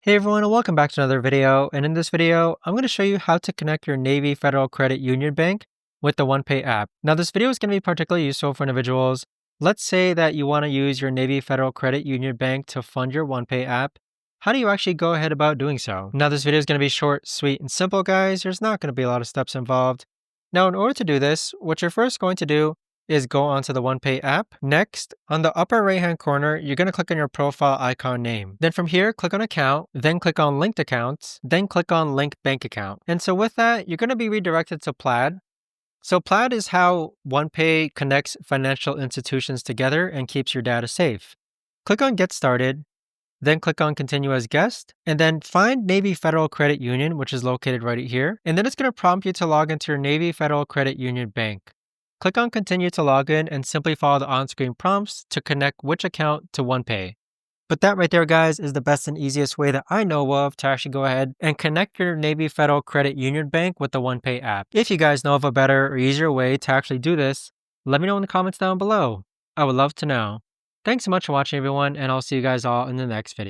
Hey everyone, and welcome back to another video. And in this video, I'm going to show you how to connect your Navy Federal Credit Union Bank with the OnePay app. Now, this video is going to be particularly useful for individuals. Let's say that you want to use your Navy Federal Credit Union Bank to fund your OnePay app. How do you actually go ahead about doing so? Now, this video is going to be short, sweet, and simple, guys. There's not going to be a lot of steps involved. Now, in order to do this, what you're first going to do is go onto the OnePay app. Next, on the upper right hand corner, you're going to click on your profile icon name. Then from here, click on account, then click on linked accounts, then click on link bank account. And so with that, you're going to be redirected to Plaid. So Plaid is how OnePay connects financial institutions together and keeps your data safe. Click on get started, then click on continue as guest, and then find Navy Federal Credit Union, which is located right here. And then it's going to prompt you to log into your Navy Federal Credit Union bank. Click on continue to log in and simply follow the on-screen prompts to connect which account to OnePay. But that right there, guys, is the best and easiest way that I know of to actually go ahead and connect your Navy Federal Credit Union bank with the OnePay app. If you guys know of a better or easier way to actually do this, let me know in the comments down below. I would love to know. Thanks so much for watching, everyone, and I'll see you guys all in the next video.